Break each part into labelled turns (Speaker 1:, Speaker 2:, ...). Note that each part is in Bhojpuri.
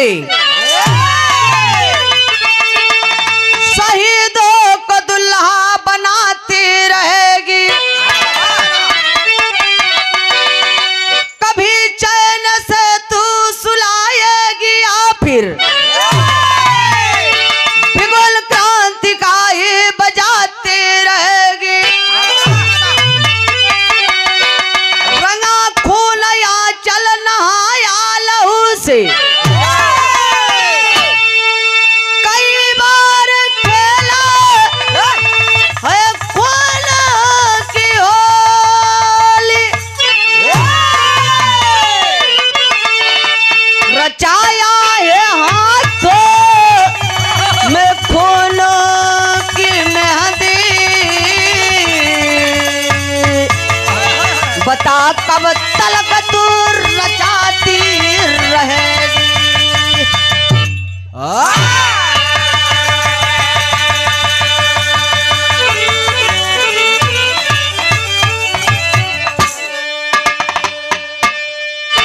Speaker 1: जाए, शहीदों को दुल्हा बनाती रहेगी, कभी चैन से तू सुलाएगी या फिर बिगुल क्रांति का ही बजाती रहेगी। रंगा खून या चल नहाया लहू से, कई बार खेला है खून की होली, रचाया है हाथों में खून की मेहंदी, बता कब तलक तू रचाती रहेगी।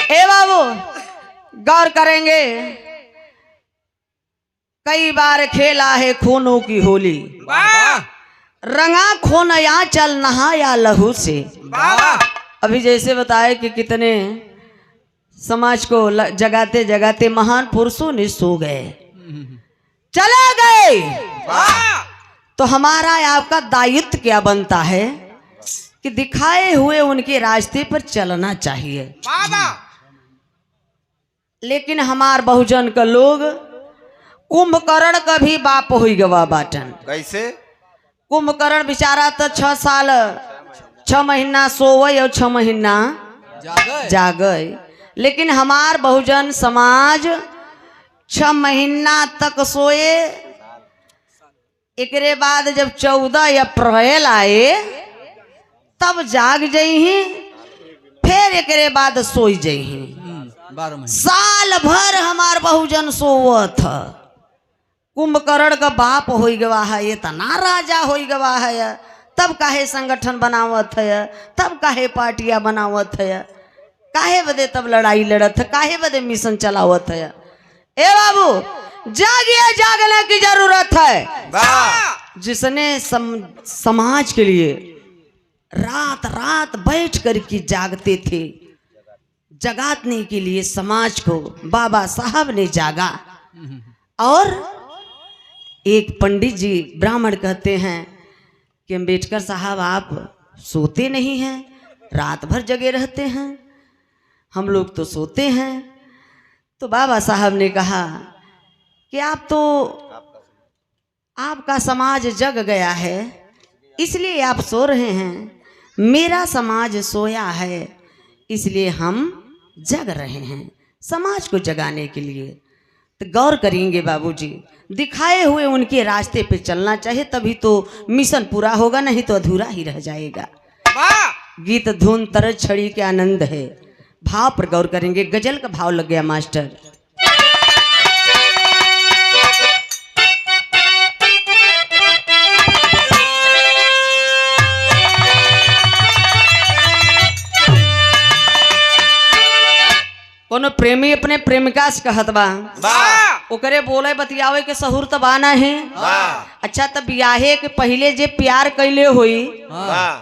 Speaker 1: ए बाबू गौर करेंगे, कई बार खेला है खूनों की होली, रंगा खून या चल नहाया लहू से। अभी जैसे बताए कि कितने समाज को जगाते जगाते महान पुरुषों ने सो गए, चले गए, तो हमारा आपका दायित्व क्या बनता है कि दिखाए हुए उनके रास्ते पर चलना चाहिए। लेकिन हमार बहुजन का लोग कुंभकर्ण का भी बाप हो गवा बाटन।
Speaker 2: कैसे?
Speaker 1: कुंभकर्ण बेचारा तो 6 साल 6 महीना सोवे और 6 महीना जागे, लेकिन हमार बहुजन समाज 6 महीना तक सोए, एकरे बाद जब 14 अप्रैल आए तब जाग जही, फिर एकरे बाद सोई जही। साल भर हमार बहुजन सोवत। कुंभकर्ण का बाप हो गवा है, इतना राजा हो गवा है, तब काहे संगठन बनावत है, तब काहे पार्टियां बनावत है, काहे बदे तब लड़ाई लड़त है, काहे बदे मिशन चलावत है। ए बाबू जागिए, जागने की जरूरत है। जिसने समाज के लिए रात रात बैठ कर के जागते थे, जगाने के लिए समाज को बाबा साहब ने जागा। और एक पंडित जी ब्राह्मण कहते हैं कि अम्बेडकर साहब आप सोते नहीं हैं, रात भर जगे रहते हैं, हम लोग तो सोते हैं। तो बाबा साहब ने कहा कि आपका समाज जग गया है, इसलिए आप सो रहे हैं, मेरा समाज सोया है, इसलिए हम जग रहे हैं समाज को जगाने के लिए। तो गौर करेंगे बाबूजी, दिखाए हुए उनके रास्ते पे चलना चाहिए, तभी तो मिशन पूरा होगा, नहीं तो अधूरा ही रह जाएगा। गीत धुन तरज छड़ी के आनंद है। भाव पर गौर करेंगे, गजल का भाव लग गया मास्टर। कोनो प्रेमी अपने प्रेमिका से कहत बा, ओकरे बोले बतियावे के सहूर तो बाना है। अच्छा, तब ब्याहे के पहले जे प्यार कैले हुई,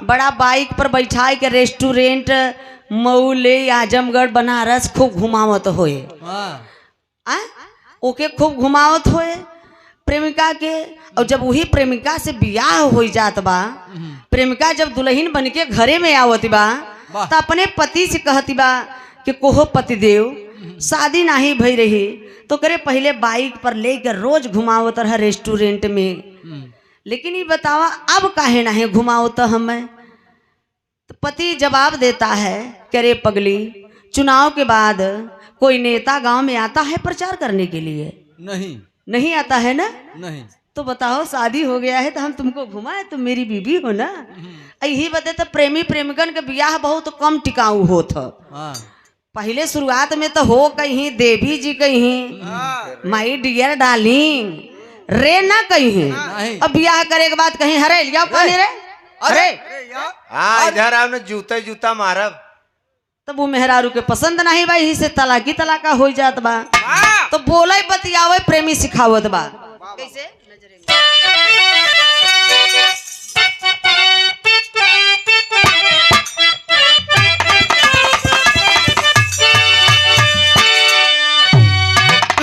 Speaker 1: बड़ा बाइक पर बैठाई के रेस्टोरेंट मऊ आजमगढ़ बनारस खूब घुमावत होए, ओके खूब घुमावत होए प्रेमिका के। और जब वही प्रेमिका से ब्याह हो जात बा, प्रेमिका जब दुल्हन बन के घरे में आवत बा, तो अपने पति से कहती बा कि कोहो पतिदेव, शादी नहीं भई रही तो करे पहले बाइक पर लेकर रोज घुमावत रहा रेस्टोरेंट में, लेकिन ये बतावा अब काहे नहीं घुमावत हमें। तो पति जवाब देता है, करे पगली, चुनाव के बाद कोई नेता गांव में आता है प्रचार करने के लिए? नहीं आता है ना। नहीं तो बताओ, शादी हो गया है तो हम तुमको घुमाए, तुम मेरी बीवी हो ना। यही बते तो प्रेमी प्रेमिकन के ब्याह बहुत कम टिकाऊ होत। पहले शुरुआत में तो हो कहीं देवी जी कहीं माई डियर डार्लिंग रे ना कहीं, अब ब्याह करे के बाद कहीं हरे लिया कहीं रे अरे
Speaker 2: इधर आपने जूता जूता मारब,
Speaker 1: तब वो मेहरारू के पसंद नहीं भाई, से तलाकी तलाका हो जात बा। तो बोले बतियावे प्रेमी सिखावत बा कैसे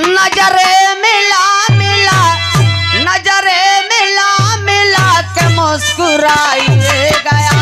Speaker 1: नजरे मिला मिला नजरे मिला मिला के मुस्कुराइए गया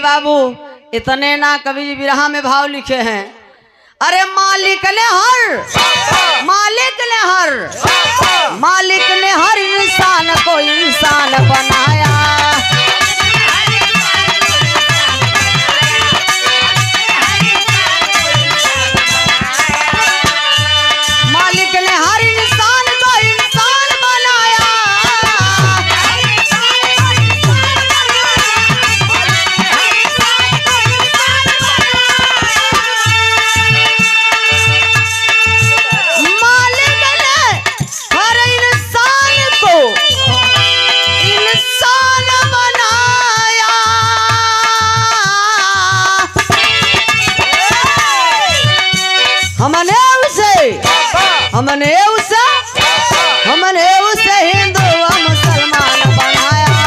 Speaker 1: बाबू इतने ना कवि जी बिरहा में भाव लिखे हैं। अरे मालिक ने हर इंसान को इंसान बनाया। मालिक ने हर इंसान को इंसान बनाया। हमने उसे हिंदू और मुसलमान बनाया।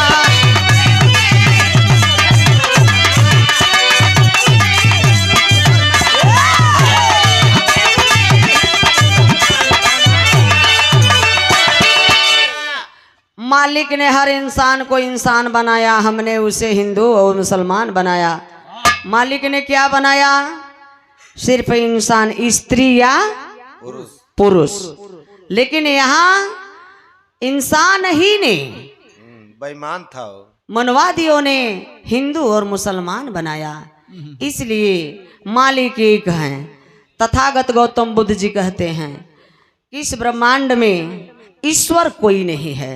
Speaker 1: मालिक ने हर इंसान को इंसान बनाया, हमने उसे हिंदू और मुसलमान बनाया। मालिक ने क्या बनाया? सिर्फ इंसान, स्त्री या पुरुष। लेकिन यहाँ इंसान ही ने
Speaker 2: बेईमान था,
Speaker 1: मनवादियों ने हिंदू और मुसलमान बनाया। इसलिए मालिक एक हैं। तथागत गौतम बुद्ध जी कहते हैं कि इस ब्रह्मांड में ईश्वर कोई नहीं है।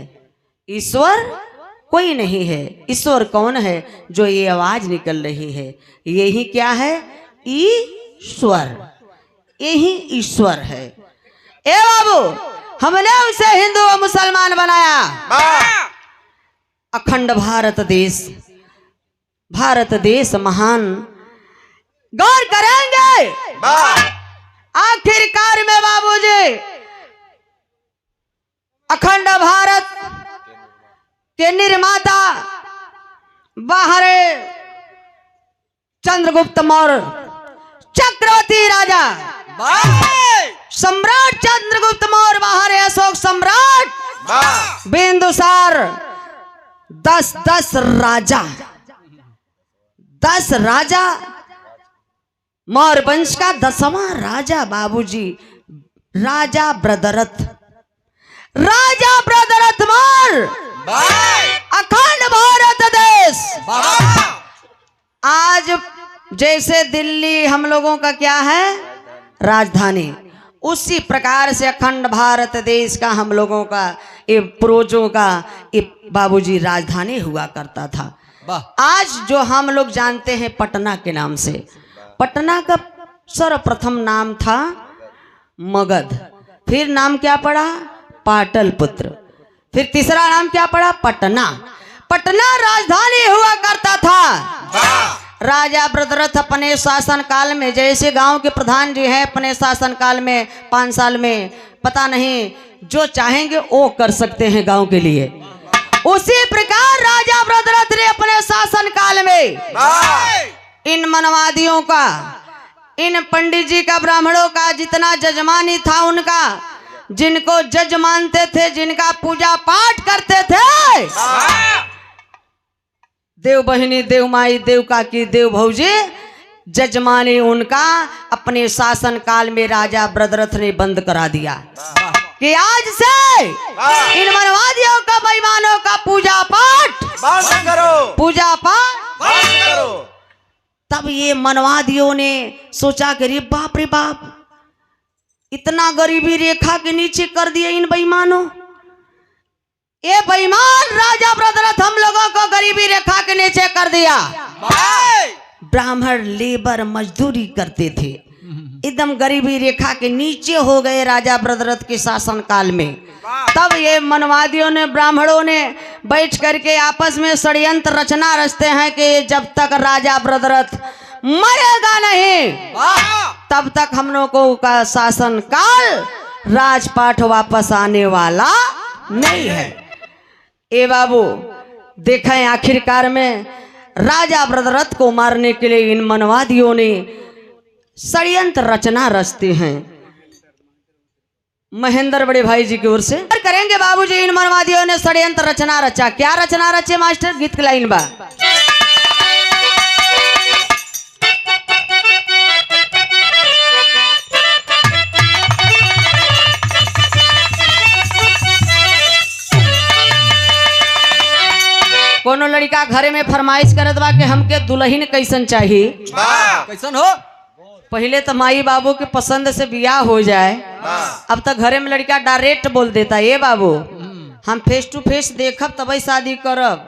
Speaker 1: ईश्वर कोई नहीं है। ईश्वर कौन है? जो ये आवाज निकल रही है, यही क्या है? ईश्वर। यही ईश्वर है। ए बाबू, हमने उसे हिंदू और मुसलमान बनाया। अखंड भारत देश महान। गौर करेंगे आखिरकार में बाबूजी, अखंड भारत के निर्माता बाहर चंद्रगुप्त मौर्य चक्रवर्ती राजा सम्राट चंद्रगुप्त मौर्य, बाहर अशोक सम्राट बिंदुसार, 10 राजा मौर्य वंश का 10वां राजा बाबूजी, राजा ब्रदरथ मौर्य। अखंड भारत देश। आज जैसे दिल्ली हम लोगों का क्या है? राजधानी। उसी प्रकार से अखंड भारत देश का हम लोगों का, ये पूर्वजों का ये बाबूजी राजधानी हुआ करता था। आज जो हम लोग जानते हैं पटना के नाम से, पटना का सर्वप्रथम नाम था मगध। फिर नाम क्या पड़ा? पाटलिपुत्र। फिर तीसरा नाम क्या पड़ा? पटना। पटना राजधानी हुआ करता था। राजा ब्रदरथ अपने शासन काल में, जैसे गांव के प्रधान जी हैं, अपने शासन काल में 5 साल में पता नहीं जो चाहेंगे वो कर सकते हैं गांव के लिए। उसी प्रकार राजा ब्रदरथ ने अपने शासन काल में इन मनवादियों का, इन पंडित जी का, ब्राह्मणों का जितना जजमानी था उनका, जिनको जज मानते थे, जिनका पूजा पाठ करते थे, देव बहिनी, देव माई, देव काकी, देव भौजी, जजमानी उनका अपने शासन काल में राजा ब्रदरथ ने बंद करा दिया कि आज से इन मनवादियों का, बेईमानों का पूजा पाठ
Speaker 2: बंद करो,
Speaker 1: पूजा पाठ
Speaker 2: बंद करो।
Speaker 1: तब ये मनवादियों ने सोचा कि रे बाप, इतना गरीबी रेखा के नीचे कर दिए इन बेईमानों। ये बेईमान राजा ब्रदरथ हम लोगों को गरीबी रेखा के नीचे कर दिया। ब्राह्मण लेबर मजदूरी करते थे, एकदम गरीबी रेखा के नीचे हो गए राजा ब्रदरथ के शासन काल में। तब ये मनवादियों ने, ब्राह्मणों ने बैठ करके आपस में षड्यंत्र रचना रचते हैं कि जब तक राजा ब्रदरथ मरेगा नहीं तब तक हम लोगों का शासन काल, राजपाट वापस आने वाला नहीं है। ए बाबू देखें, आखिरकार में राजा ब्रदरथ को मारने के लिए इन मनवादियों ने षड्यंत्र रचना रचते हैं। महेंद्र बड़े भाई जी की ओर से करेंगे बाबूजी। इन मनवादियों ने षड्यंत्र रचना रचा। क्या रचना रचे मास्टर? गीत की लाइन बा। कोनो लड़का घरे में फरमाइश करत बा कि हमके दुल्हन कैसन चाहिए,
Speaker 3: कैसन हो।
Speaker 1: पहले तो माई बाबू के पसंद से बियाह हो जाए, अब तक घरे में लड़का डायरेक्ट बोल देता ये बाबू हम फेस टू फेस देखब तब शादी करब,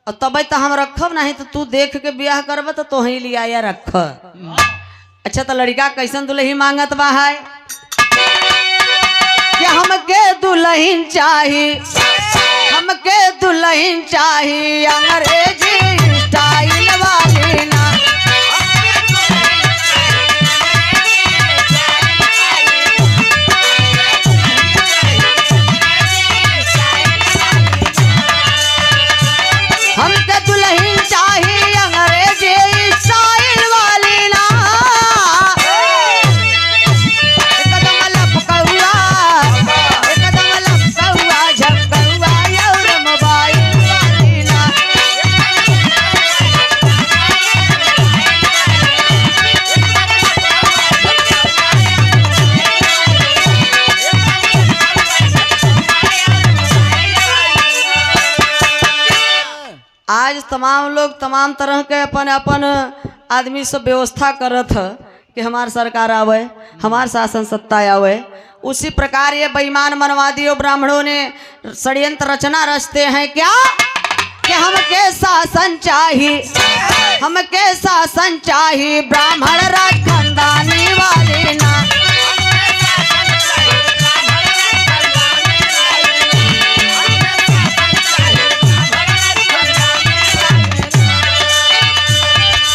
Speaker 1: और तब तो हम रखब, नहीं तो तू देख के बियाह करब तो तोही लिया या रख। अच्छा तो लड़का कैसन दुल्हन मांगत बा है कि हमके दुल्हन चाहिए, हमके दुल्हन चाहिए अंग्रेजी स्टाइल वाली ना। हमके दुल्हन चाहिए अंग्रेजी स्टाइल वाली ना। एकदम लपकौआ, एकदम लपकौआ, झपकौआ और मोबाइल वाली ना। आज तमाम लोग तमाम तरह के अपन अपन आदमी सब व्यवस्था करत है कि हमार सरकार आवे, हमार शासन सत्ता आवे। उसी प्रकार ये बेईमान मनवादियों ब्राह्मणों ने षड्यंत्र रचना रचते हैं क्या कि हमके शासन चाहिए, हमके शासन चाहिए ब्राह्मण राज खानदानी वाली ना।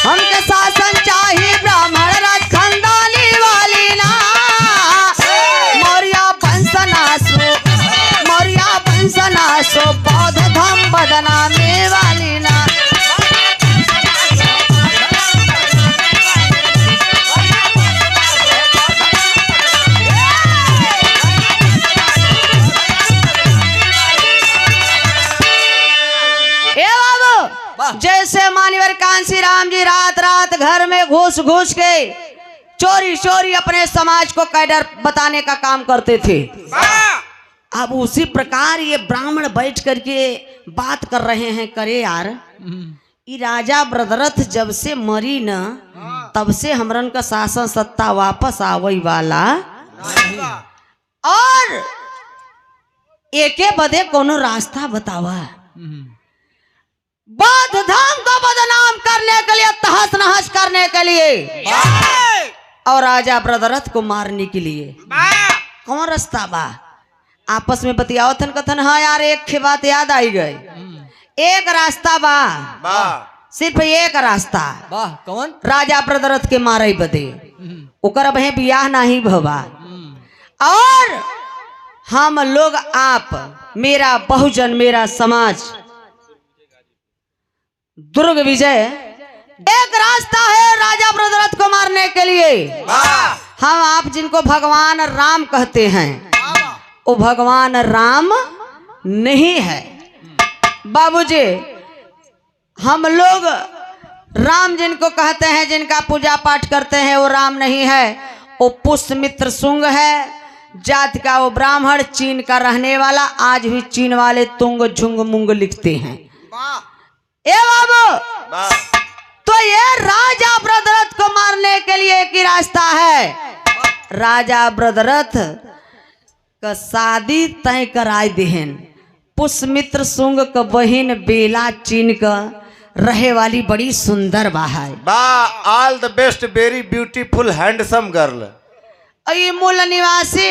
Speaker 1: हमके शासन चाहिए ब्राह्मण राज खानदानी वाली ना। मौर्य वंशनाशो, मौर्य वंशनाशो, बौद्ध धर्म बदनामी वाली ना। ए बाबू, जैसे मानवर कांसी राम जी रात रात घर में घुस घुस के चोरी चोरी अपने समाज को कैडर बताने का काम करते थे, अब उसी प्रकार ये ब्राह्मण बैठ करके बात कर रहे हैं। करे यार, ये राजा ब्रदरथ जब से मरी न तब से हमरन का शासन सत्ता वापस आवे वाला, और एके बदे कोनो रास्ता बतावा। बौद्ध धर्म को बदनाम करने के लिए, तहस नहस करने के लिए, और राजा ब्रदरथ को मारने के लिए कौन रास्ता बा? आपस में बतियाओ थन कथन। हाँ यार, एक बात याद आई गई, एक रास्ता बा, सिर्फ एक रास्ता।
Speaker 3: वाह, कौन?
Speaker 1: राजा ब्रदरथ के मारे बदे ओकर अब है बियाह नहीं भवा, और हम लोग आप, मेरा बहुजन, मेरा समाज दुर्ग विजय। एक रास्ता है राजा ब्रदरथ को मारने के लिए। हम आप जिनको भगवान राम कहते हैं वो भगवान राम नहीं है बाबूजी। हम लोग राम जिनको कहते हैं, जिनका पूजा पाठ करते हैं, वो राम नहीं है, वो पुष्यमित्र शुंग है। जात का वो ब्राह्मण, चीन का रहने वाला। आज भी चीन वाले तुंग झुंग मुंग लिखते हैं। ए बाबू, तो ये राजा ब्रदरथ को मारने के लिए एक ही रास्ता है। राजा ब्रदरथ का शादी तय कराई देहन। पुष्यमित्र शुंग का बहिन बेला, चीन का रहे वाली बड़ी सुंदर बा है।
Speaker 2: All the best, very beautiful handsome girl.
Speaker 1: ये मूल निवासी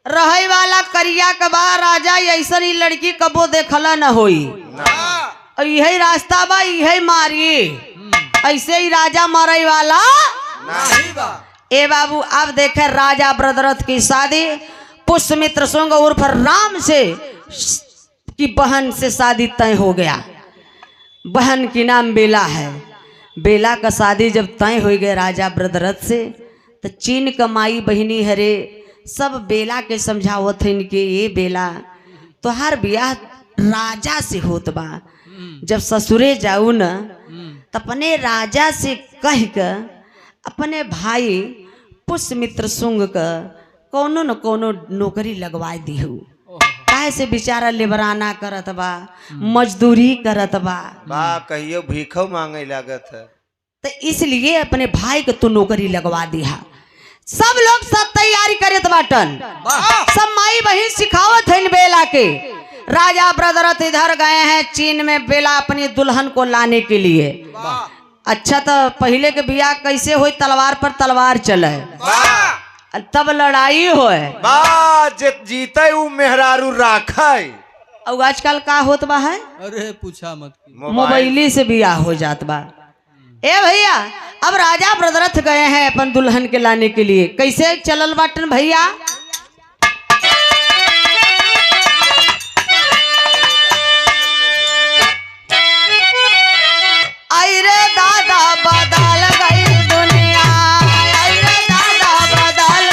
Speaker 1: रहे वाला करिया के बा राजा, ऐसा ही लड़की कबो देखला न होई। यही रास्ता बा, यही मारी। ऐसे ही राजा मरे वाला नहीं बा। ए बाबू, अब देखे राजा ब्रदरथ की शादी पुष्यमित्र शुंग उर्फ राम से की बहन से शादी तय हो गया। बहन की नाम बेला है। बेला का शादी जब तय हो गया राजा ब्रदरथ से, तो चीन का माई बहिनी हरे सब बेला के समझावत है इनके, ये बेला तोहार ब्याह राजा से होत बा। जब ससुरे जाऊ न तो अपने राजा से कह कर अपने भाई पुष्यमित्र शुंग का कोनो न कोनो नौकरी लगवा दीहू। काहे से बेचारा लेबराना करत बा, मजदूरी करत बा,
Speaker 2: कहियो भीखो मांगे लागत है,
Speaker 1: तो इसलिए अपने भाई को तू नौकरी लगवा दिया। सब लोग सब तैयारी करत बाटन, सब माई बहन सिखावत है बेला के। राजा ब्रदरथ इधर गए हैं चीन में बेला अपनी दुल्हन को लाने के लिए। अच्छा, तो पहले के बियाह कैसे हुई? तलवार पर तलवार चले, तब लड़ाई होए,
Speaker 2: जीते उ मेहरारू राखे।
Speaker 1: और आजकल का होत बा है?
Speaker 3: अरे पूछा मत,
Speaker 1: मोबाइली से बियाह हो जात बा। ए भैया, अब राजा ब्रदरथ गए हैं अपन दुल्हन के लाने के लिए। कैसे चलल बाटन भैया? आई रे दादा बदल गई दुनिया, आई रे दादा बदल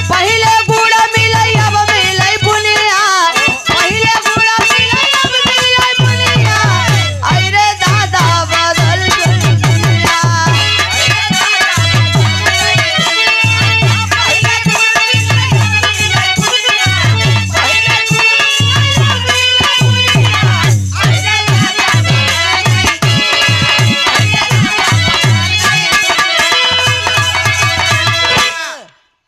Speaker 1: पहले गुड़ मिले अब मिले बुनिया, पहले गुड़ मिले अब मिले बुनिया। आई रे दादा बदल गई दुनिया।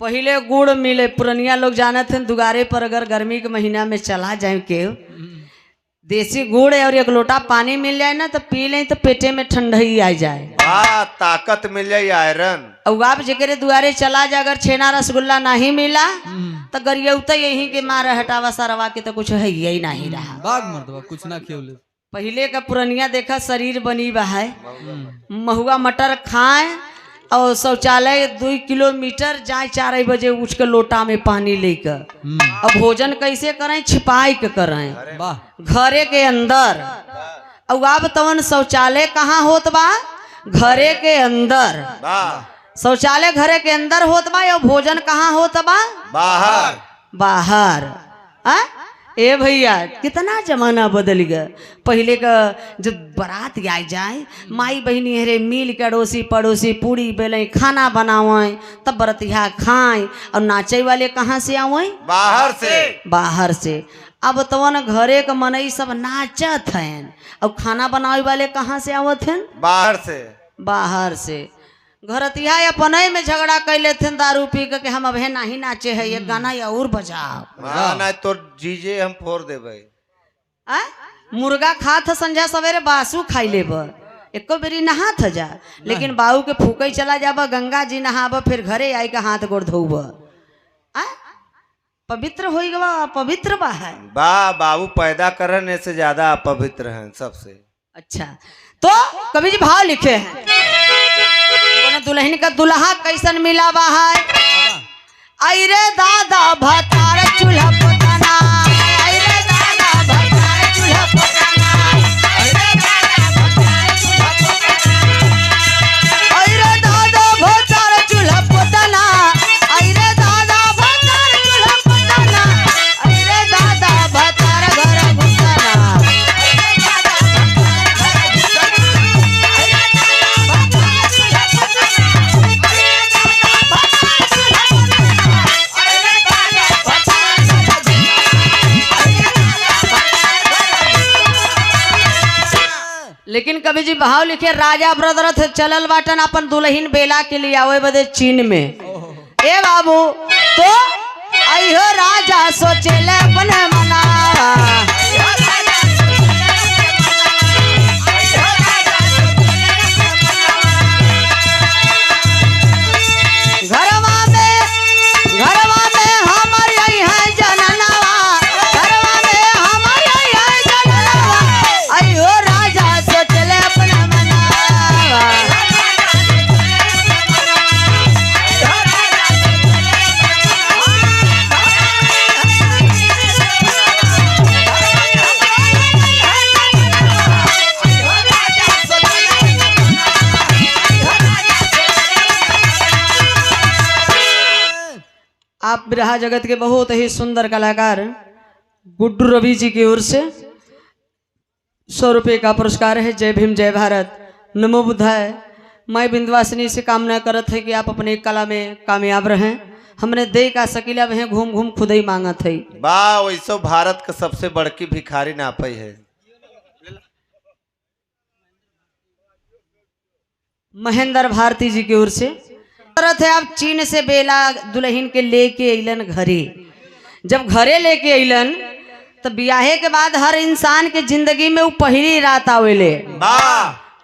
Speaker 1: पहले गुड़ मिले, पुरनिया लोग जानत हैं दुगारे पर अगर गर्मी के महीना में चला जाए के देसी गुड़ और एक लोटा पानी मिल जाए ना तो पी लें तो पेटे में ठंडई आ जाए,
Speaker 2: ताकत मिल जाए, आयरन।
Speaker 1: और आप जगह दुआरे चला जाए, अगर छेना रसगुल्ला नहीं मिला तो गरियौता यही के मारे हटावा सरवा के तो कुछ है ही नहीं रहा।
Speaker 3: बाग मर्दवा कुछ ना खेले।
Speaker 1: पहले का पुरनिया देखा शरीर बनी बा है, महुआ मटर खाए और शौचालय 2 किलोमीटर जाए, 4 बजे उठ के लोटा में पानी लेकर। अब भोजन कैसे करें? छिपाई के करें घरे के अंदर। और अब तवन शौचालय कहाँ होत बा? घरे के अंदर। शौचालय घरे के अंदर होत बा, और भोजन कहाँ होत बा?
Speaker 2: बाहर।
Speaker 1: बाहर। ए भैया, कितना जमाना बदल गया। पहले का जब बारात आ जाए, माई बहनी हरे मिल के अड़ोसी पड़ोसी पूरी बेलें खाना बनावे, तब बरतिया खाएं। और नाचे वाले कहाँ से आवे?
Speaker 2: बाहर से।
Speaker 1: बाहर से। अब तो न घरे के मनई सब नाचत हैं, और खाना बनावे वाले कहाँ से आवत हैं?
Speaker 2: बाहर से।
Speaker 1: बाहर से। घरतिया अपन में झगड़ा कैले थे दारू पी के हम अब नहीं नाचे है, ये गाना या और बजाओ।
Speaker 2: ना तो जीजे हम फोड़ देबे।
Speaker 1: मुर्गा खात संझा सवेरे बासु खाई लेब, एको बेरी नहा था जा, लेकिन बाऊ के फूके चला जाब, गंगा जी नहाब, फिर घरे आई के हाथ गोड़ धोब। पवित्र हो गवा, पवित्र बा है।
Speaker 2: बाबू पैदा करने से ज्यादा अपवित्र हैं सबसे।
Speaker 1: अच्छा, तो कवि जी भाव लिखे हैं, दुल्हन का दुल्हा कैसन मिला बा है? आई रे दादा भतार चूल्हा कवि जी भाव लिखे राजा ब्रदरथ चलल बाटन अपन दुल्हन बेला के लिए आवे बदे चीन में। ए बाबू तो अयो राजा सोचेले अपने मनावा घरवा में हमर यही है जननवा, घरवा में हमर यही है जननवा, अयो राजा सोचले अपने मनावा। आप बिरहा जगत के बहुत ही सुंदर कलाकार गुड्डू रवि जी की ओर से 100 रुपये का पुरस्कार है। जय भीम जय भारत नमो बुद्धाय। मैं बिंदवासिनी से कामना करत है कि आप अपने कला में कामयाब रहें। हमने दे का सकीला वह घूम घूम खुद ही मांगत है।
Speaker 2: वाह वैसो भारत का सबसे बड़की भिखारी नापई है।
Speaker 1: महेंद्र भारती जी की ओर से है। आप चीन से बेला दुल्हन के लेके अलन घरे। जब घरे लेके अलन तो ब्याहे के बाद हर इंसान के जिंदगी में वो पहली रात आवेले,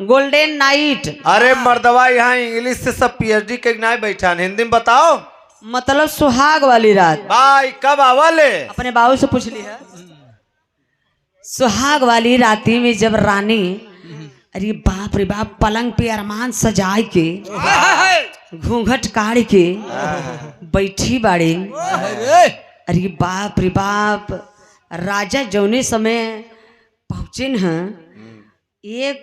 Speaker 1: गोल्डन नाइट।
Speaker 2: अरे मर्दवा यहाँ इंग्लिश से सब पीएचडी के नहीं बैठा, हिंदी में बताओ
Speaker 1: मतलब सुहाग वाली रात।
Speaker 2: भाई कब आवले?
Speaker 1: अपने बाबू से पूछ ली है। सुहाग वाली राती में जब रानी, अरे बाप रे बाप, पलंग पे अरमान सजाए के घूंघट काढ़ के बैठी बाड़े। अरे बाप रे बाप, राजा जौने समय पहुंचे हैं एक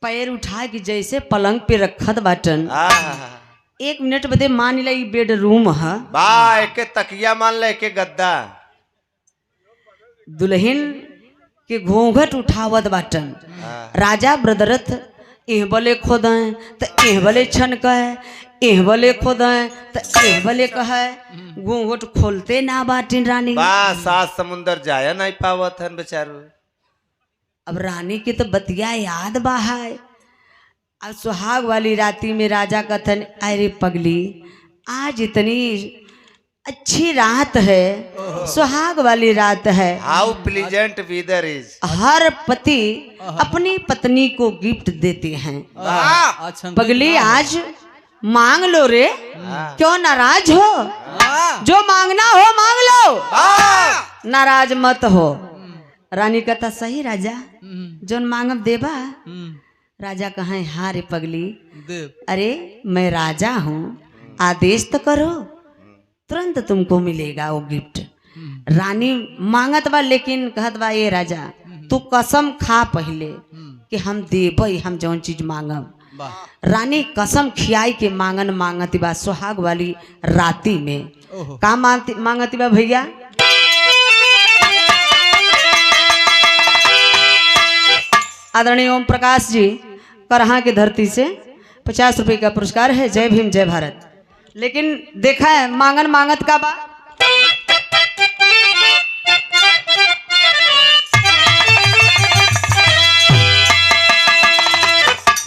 Speaker 1: पैर उठा के जैसे पलंग पे रखत बाटन, 1 मिनट बदे मान ला बेडरूम है।
Speaker 2: एक तकिया मान ले के गद्दा।
Speaker 1: दुल्हन के घूंघट उठावत बाटन। राजा ब्रदरथ एह बले खोदें तो एह बले छनके, एह बले खोदें तो एह बले कहे, घूंघट खोलते ना बाटिन रानी।
Speaker 2: सात समुंदर जाया नहीं पावत है बेचारू।
Speaker 1: अब रानी की तो बतिया याद बाहाय। अब सुहाग वाली राती में राजा कथन, अरे पगली आज इतनी अच्छी रात है, सुहाग वाली रात है।
Speaker 2: हाउ प्लीजेंट वेदर इज।
Speaker 1: हर पति अपनी पत्नी को गिफ्ट देते हैं। पगली आज मांग लो रे, क्यों नाराज हो? जो मांगना हो मांग लो, नाराज मत हो। रानी कहता सही राजा, जो मांगब देबा। राजा कहे हाँ रे पगली, अरे मैं राजा हूँ, आदेश तो करो, तुरंत तुमको मिलेगा वो गिफ्ट। रानी मांगत बा, लेकिन कहत बा ये राजा तू कसम खा पहले कि हम देबई, हम जौन चीज मांगब। रानी कसम खियाई के मांगन मांगती बा सुहाग वाली राती में। का मांगती बा भैया? आदरणीय ओम प्रकाश जी करहा की धरती से 50 रुपये का पुरस्कार है। जय भीम जय भारत। लेकिन देखा है मांगन मांगत का बा।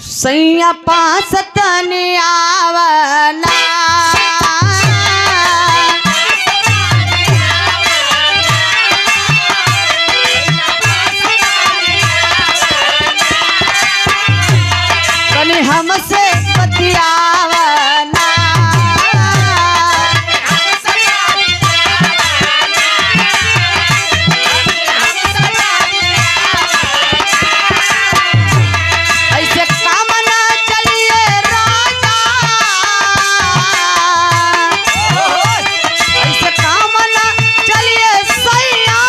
Speaker 1: सैया पास तने आवना, कने हमसे बतियावना। ऐसे काम ना चलिए राजा, ऐसे काम ना चलिए सैया,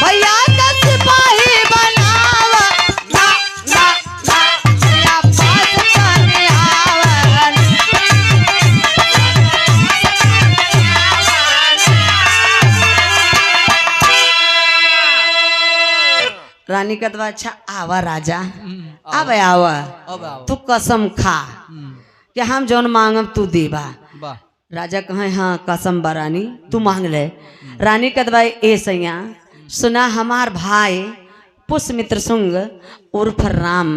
Speaker 1: भैया का सिपाही बनाव ना ना ना, भैया पास करने आवन। रानी का तो अच्छा आवा राजा, अब आवा, तू कसम खा कि हम जौन मांगब तू देबा। राजा कहे हाँ कसम बा रानी, तू मांग ले। रानी कहत बा ए सैया सुना, हमार भाई पुष्यमित्र सुंग उर्फ राम,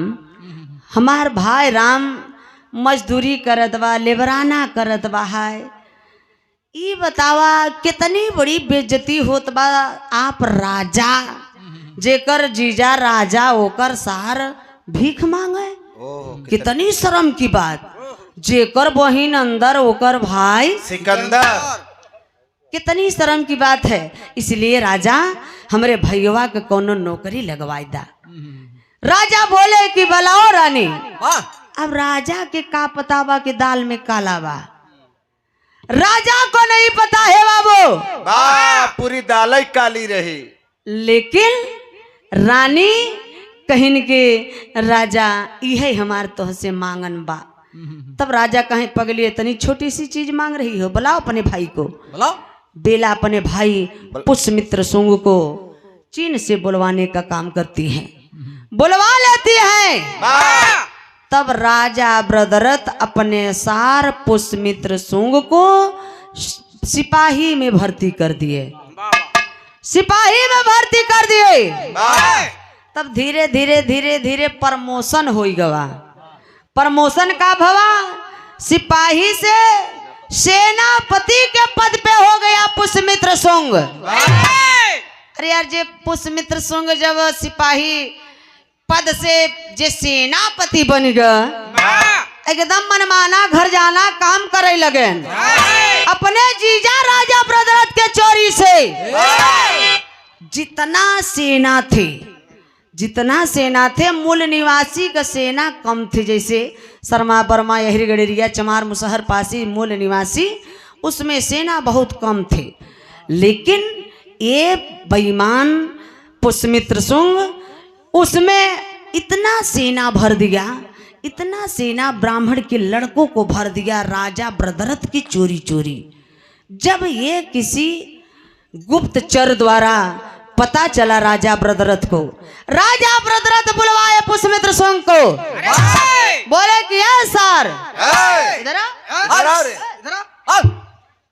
Speaker 1: हमार भाई राम मजदूरी करत बा, लेबराना करत बा है। ई बतावा कितनी बड़ी बेइज्जती होत बा। आप राजा, जेकर जीजा राजा ओकर सार भीख मांगे, कितनी शर्म की बात। जेकर बहिन अंदर ओकर भाई
Speaker 2: सिकंदर,
Speaker 1: कितनी शर्म की बात है। इसलिए राजा हमरे भैया के कोनो नौकरी लगवाई दा। राजा बोले कि बुलाओ रानी। अब राजा के का पता बा कि दाल में काला बा, राजा को नहीं पता है बाबू,
Speaker 2: पूरी दाल ही काली रही।
Speaker 1: लेकिन रानी कहिन के राजा यही हमार तोह से मांगन बा। तब राजा कहे पगली इतनी छोटी सी चीज मांग रही हो, बुलाओ अपने भाई को।
Speaker 3: बुलाओ।
Speaker 1: बेला अपने भाई पुष्यमित्र सुंग को चीन से बुलवाने का काम करती है, बुलवा लेती है। तब राजा ब्रदरथ अपने सार पुष्यमित्र सुंग को सिपाही में भर्ती कर दिए, सिपाही में भर्ती कर दिए। तब धीरे धीरे धीरे धीरे प्रमोशन हो गवा। प्रमोशन का भवा, सिपाही से सेनापति के पद पे हो गया पुष्यमित्र सुंग। अरे यार, जे पुष्यमित्र सुंग जब सिपाही पद से जे सेनापति बन गया, एकदम मनमाना घर जाना काम करे लगे अपने जीजा राजा ब्रदरथ के चोरी से। जितना सेना थे मूल निवासी का सेना कम थे। जैसे शर्मा बर्मा यहरी गडेरिया चमार मुसहर पासी मूल निवासी, उसमें सेना बहुत कम थे। लेकिन ये बेईमान पुष्यमित्र सुंग उसमें इतना सेना भर दिया, इतना सेना ब्राह्मण के लड़कों को भर दिया राजा ब्रदरथ की चोरी चोरी। जब ये किसी गुप्तचर द्वारा पता चला राजा ब्रदरथ को, राजा ब्रदरथ बुलवाए पुष्यमित्र सुंग को, बोले कि सर इधर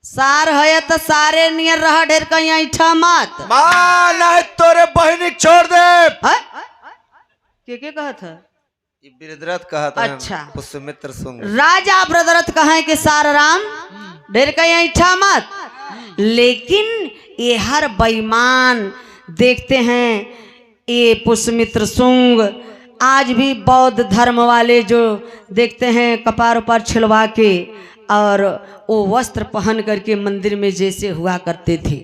Speaker 1: सार है तो सारे नियर रहा, ढेर कहीं ऐठा मत,
Speaker 2: तोरे बहनी छोड़ दे।
Speaker 1: के कहा था?
Speaker 2: ब्रदरथ कहा था।
Speaker 1: अच्छा,
Speaker 2: पुष्यमित्र सुंग।
Speaker 1: राजा ब्रदरथ कहे कि सार राम ढेर कहीं ऐठा मत। लेकिन ये हर बेईमान देखते हैं, ये पुष्यमित्र सुंग आज भी बौद्ध धर्म वाले जो देखते हैं कपार उपार छिलवा के और वो वस्त्र पहन करके मंदिर में जैसे हुआ करते थे।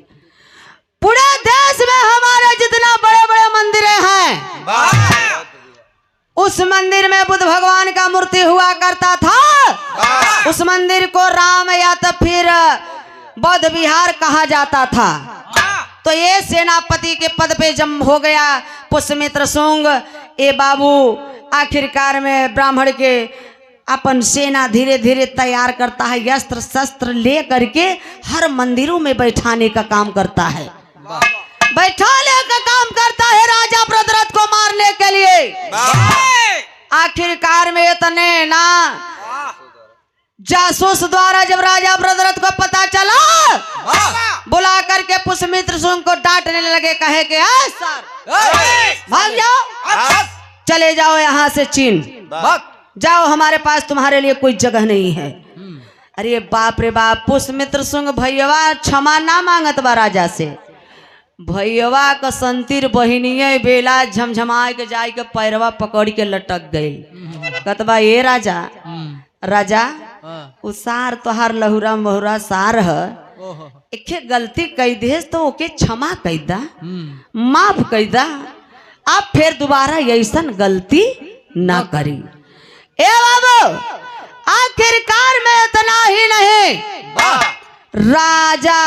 Speaker 1: पूरे देश में हमारे जितना बड़े बड़े मंदिर हैं, उस मंदिर में बुद्ध भगवान का मूर्ति हुआ करता था। उस मंदिर को राम या तो फिर बौद्ध विहार कहा जाता था। तो ये सेनापति के पद पे जब हो गया पुष्यमित्र सुंग, ए बाबू आखिरकार में ब्राह्मण के अपन सेना धीरे धीरे तैयार करता है, अस्त्र शस्त्र ले करके हर मंदिरों में बैठाने का काम करता है, बैठाने का काम करता है राजा ब्रदरथ को मारने के लिए। आखिरकार में इतने ना जासूस द्वारा जब राजा ब्रदरथ को पता चला, बुला करके पुष्यमित्र सुंग को डांटने लगे, कहे कि सर भाग जाओ, चले जाओ यहाँ से चीन, जाओ, हमारे पास तुम्हारे लिए कोई जगह नहीं है। अरे बाप रे बाप, पुष्यमित्र सुंग भैया क्षमा ना मांगत बा राजा से। भैया का संतिर बहिनिये बेला झमझमा के जाय के पैरवा पकड़ के लटक गई। कतबा ये राजा, राजा उ सार तोहार लहुरा महुरा सार है, एक गलती कई दे तो ओके क्षमा कई दा, माफ कई दा, आप फिर दोबारा ऐसा गलती ना करी। ए बाबू, आखिरकार में इतना ही नहीं, राजा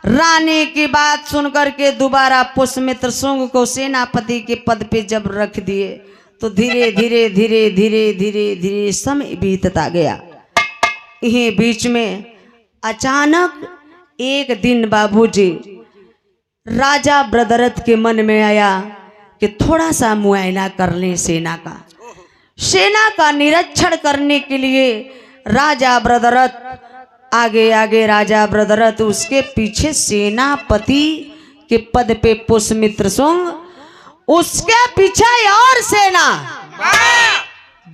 Speaker 1: रानी की बात सुनकर के दोबारा पुष्यमित्र सुंग को सेनापति के पद पे जब रख दिए, तो धीरे धीरे धीरे धीरे धीरे धीरे समय बीतता गया। यही बीच में अचानक एक दिन बाबूजी राजा ब्रदरथ के मन में आया कि थोड़ा सा मुआयना कर लें सेना का। सेना का निरीक्षण करने के लिए राजा ब्रदरथ आगे आगे, राजा ब्रदरथ उसके पीछे सेनापति के पद पे पुष्यमित्र सुंग, उसके पीछे और सेना।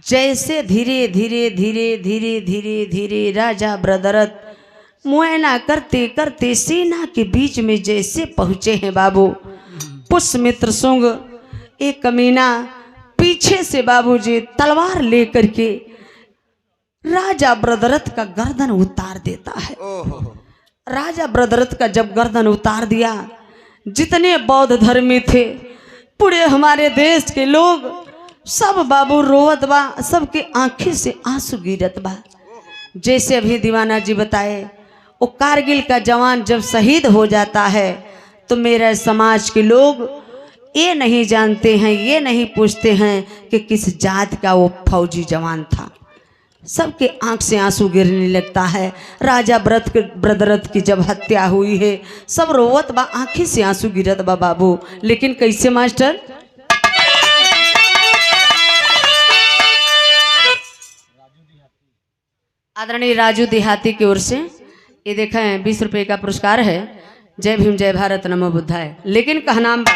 Speaker 1: जैसे धीरे धीरे धीरे धीरे धीरे धीरे राजा ब्रदरथ मुआयना करते करते सेना के बीच में जैसे पहुंचे हैं बाबू, पुष्यमित्र शुंग एक कमीना पीछे से बाबूजी तलवार लेकर के राजा ब्रदरथ का गर्दन उतार देता है। राजा ब्रदरथ का जब गर्दन उतार दिया, जितने बौद्ध धर्मी थे पूरे हमारे देश के लोग सब बाबू रोवत बा, सबके आंखें से आंसू गिरत बा। जैसे अभी दीवाना जी बताए, वो कारगिल का जवान जब शहीद हो जाता है तो मेरे समाज के लोग ये नहीं जानते हैं, ये नहीं पूछते हैं कि किस जात का वो फौजी जवान था। सबके आंख से आंसू गिरने लगता है। राजा ब्रदरथ की जब हत्या हुई है सब रोवत बा, आंखें से आंसू गिरत बा बाबू। लेकिन कैसे मास्टर? आदरणीय राजू देहाती की ओर से ये देखें 20 रुपए का पुरस्कार है। जय भीम जय भारत नमो बुद्धाय। लेकिन कहनाम बा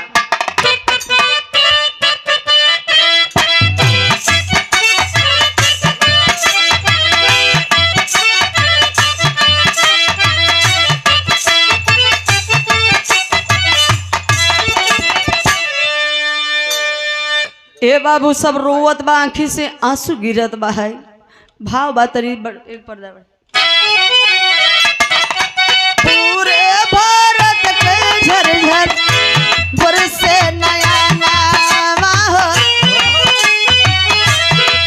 Speaker 1: ए बाबू, सब रोवत बा, आंखी से आंसू गिरत बा है। भाव बा तरी एक पर्दा पूरे भारत के झरझर बरसे नया नामा हो।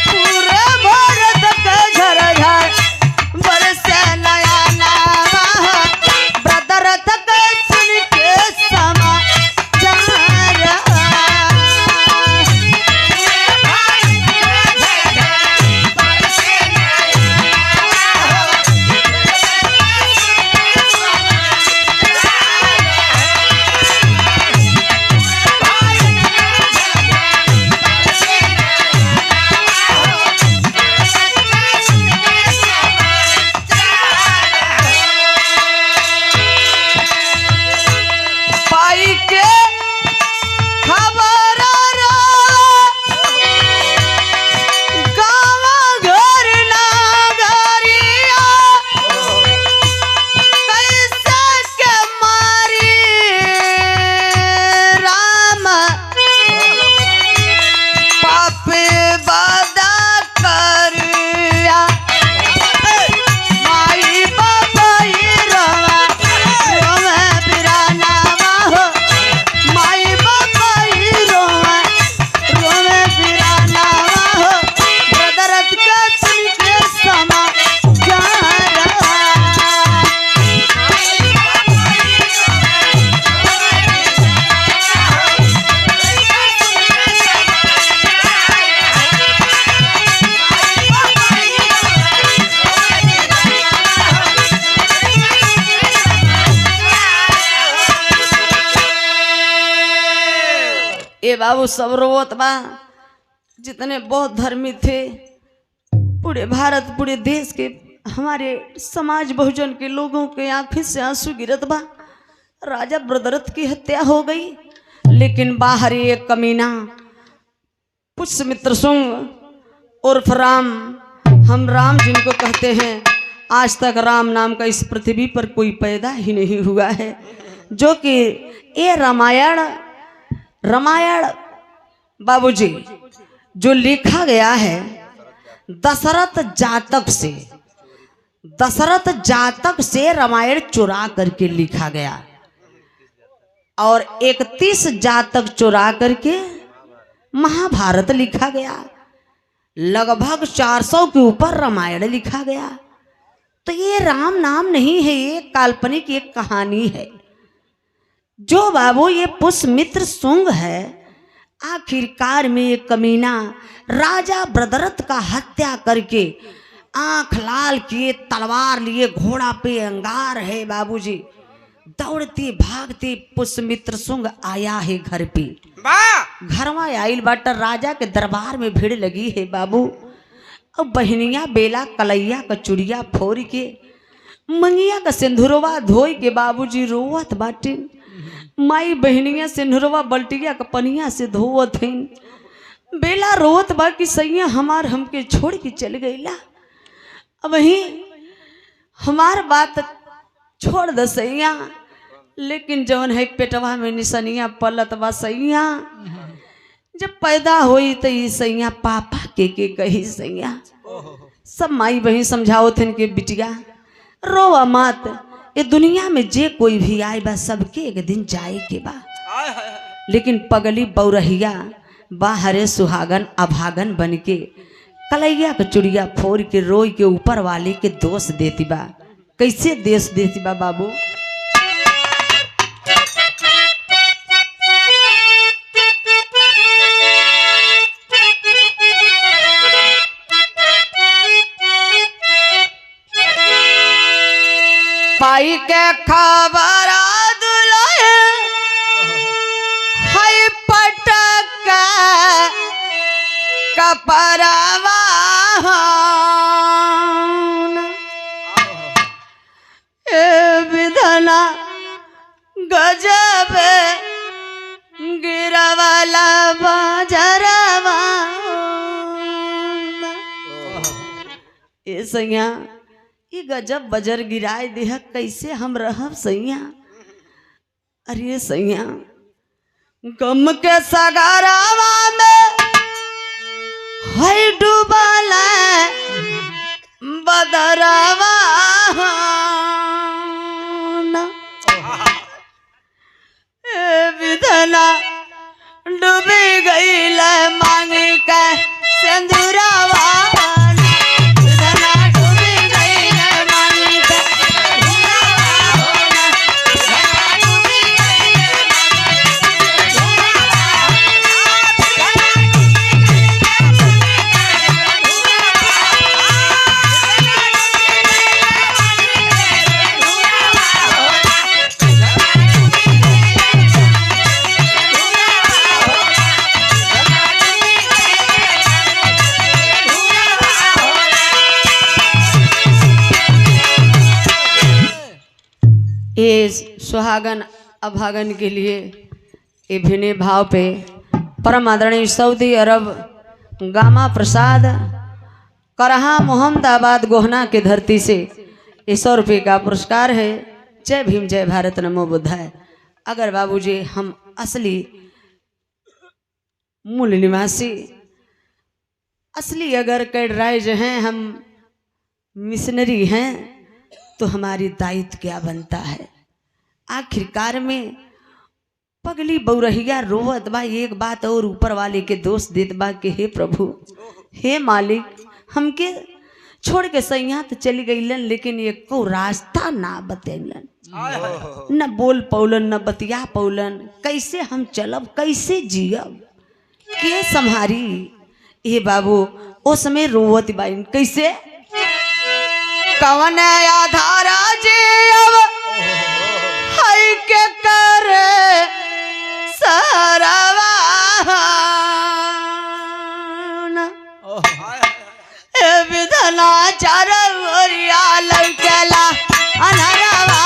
Speaker 1: पूरे भारत के झरझर बरसे नया नामा हो। ब्रदरथ के सुन के समा ए बाबू, सब रोवत बा। जितने बौद्ध धर्मी थे पूरे भारत पूरे देश के हमारे समाज बहुजन के लोगों के आंखों से आंसू गिरत बा। राजा ब्रदरथ की हत्या हो गई, लेकिन बाहर एक कमीना पुष्यमित्र शुंग उर्फ राम, हम राम जिनको कहते हैं, आज तक राम नाम का इस पृथ्वी पर कोई पैदा ही नहीं हुआ है। जो कि ये रामायण बाबूजी जो लिखा गया है दशरथ जातक से रामायण चुरा करके लिखा गया और 31 जातक चुरा करके महाभारत लिखा गया। लगभग 400 के ऊपर रामायण लिखा गया। तो ये राम नाम नहीं है, ये काल्पनिक एक कहानी है। जो बाबू ये पुष्यमित्र शुंग है, आखिरकार में ये कमीना राजा ब्रदरथ का हत्या करके आंख लाल किए, तलवार लिए, घोड़ा पे अंगार है बाबूजी, दौड़ते भागते पुष्यमित्र शुंग आया है घर पे। घरवा आइल बाटा, राजा के दरबार में भीड़ लगी है बाबू। अब बहनिया बेला कलैया का चुड़िया फोड़ के, मंगिया का सिंदूरवा धोई के बाबूजी रोवत बाटे। माई बहनिया से नुरवा बल्टिया का पनिया से धोवत हईन। बेला रोवत बा कि सैया हमार हमके छोड़ के चल गईला। अब वही हमार बात छोड़ द सैया, लेकिन जवन है पेटवा में निसनिया पलत बा सैया। जब पैदा होई तो ये सैया पापा के कही सैया। सब माई बहन समझाओ थे कि बिटिया रोवा मत, ये दुनिया में जे कोई भी आए बा सबके एक दिन जाए के बा। लेकिन पगली बौरहिया बाहरे सुहागन अभागन बन के कलैया के चुड़िया फोड़ के रोई के ऊपर वाले के दोष देती बा। कैसे देश देती बा बाबू? पाई के खबर दुलाए है पटक कपरवा ए विधना गजब गिरवाला बाजरवा। ए सैया ये गजब बजर गिराए देह, कैसे हम रहब सैया? अरे सैया गम के सगारावा में है डूबल बदरवा। ए विधना डूबी गईल मांगी के सिंदूरवा। ये सुहागन अभागन के लिए ये भिने भाव पे परम आदरणीय सऊदी अरब गामा प्रसाद करहा मोहम्मदाबाद गोहना के धरती से 100 रुपये का पुरस्कार है। जय भीम जय भारत नमो बुद्धाय। अगर बाबूजी हम असली मूल निवासी असली अगर कैडराइज हैं, हम मिशनरी हैं, तो हमारी दायित्व क्या बनता है? आखिरकार में पगली बौरहिया रोवत बा, एक बात और ऊपर वाले के दोष देत बा कि हे प्रभु हे मालिक हमके छोड़ के सैया तो चली गईलन, लेकिन एक को रास्ता ना बतैलन, न बोल पौलन न बतिया पौलन। कैसे हम चलब, कैसे जियब, के संहारी? ये बाबू उस समय रोवत बाइन कैसे? कवन आधारा जे अब है के करे सरवा ए विधना चरवरिया लौकेला अनरवा।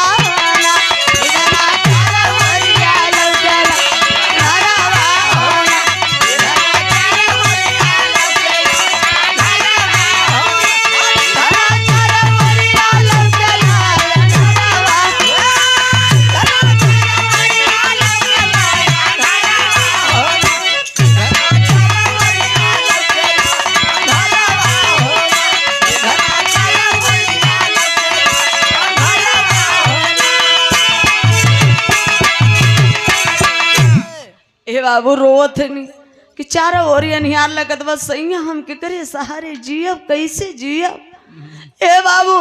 Speaker 1: बाबू रोवत नहीं कि चारों ओर अनिहार लगत बस सैया हम के करे सहारे जियब, कैसे जियब? ए बाबू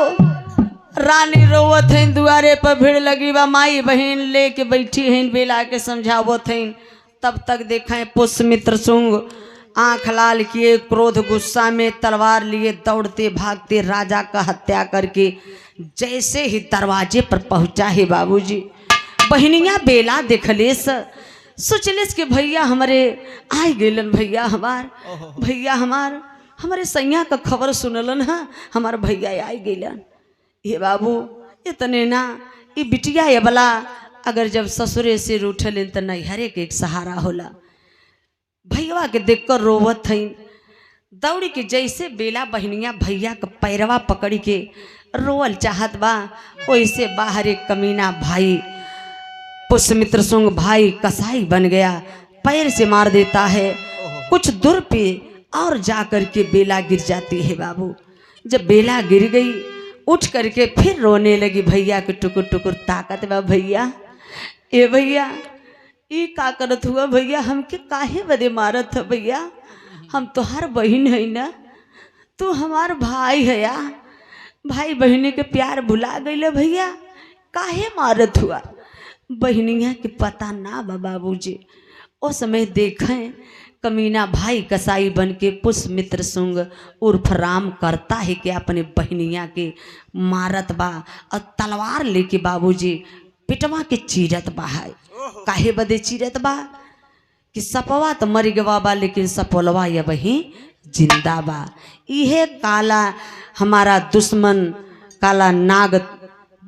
Speaker 1: रानी रोवत हैं, दुआरे पर भीड़ लगी बा, माई बहन लेके बैठी हैं, बेला के समझावत हैं। तब तक देखें पुष्यमित्र सुंग आंख लाल किए, क्रोध गुस्सा में तलवार लिए दौड़ते भागते राजा का हत्या करके जैसे ही दरवाजे पर पहुंचा है बाबूजी, बहनिया बेला देखलेस, सोचलेस कि भैया हमारे आए गेलन, भैया हमार हमारे सैया का खबर सुनलन है, हमारे भैया आए गेलन। ये बाबू इतने ना ये बिटिया ये बला अगर जब ससुरे से रूठल तो नैहरे के एक सहारा होला। भैया के देखकर रोवत थी, दौड़ी के जैसे बेला बहनिया भैया का पैरवा पकड़ के रोवल चाहत बा, वैसे बाहर एक कमीना भाई पुष्यमित्र सुंग भाई कसाई बन गया, पैर से मार देता है। कुछ दूर पे और जा कर के बेला गिर जाती है बाबू। जब बेला गिर गई उठ करके फिर रोने लगी, भैया के टुकुर टुकुर ताकत बा, भैया ए भैया ई का करत हुआ भैया, हमके काहे बदे मारत है भैया, हम तो हर बहन है ना, तू हमार भाई है या, भाई बहनी के प्यार भुला गई भैया, काहे मारत हुआ। बहनिया के पता ना बा बाबूजी। ओ समय देखें कमीना भाई कसाई बन के पुष्यमित्र सुंग उर्फ राम करता है कि अपने बहनिया के मारत बा और तलवार लेके बाबूजी पिटवा के चीरत बा है। काहे बदे चीरत बा कि सपवा तो मर गवा बा, लेकिन सपोलवा या वही जिंदा बा। इहे काला हमारा दुश्मन, काला नाग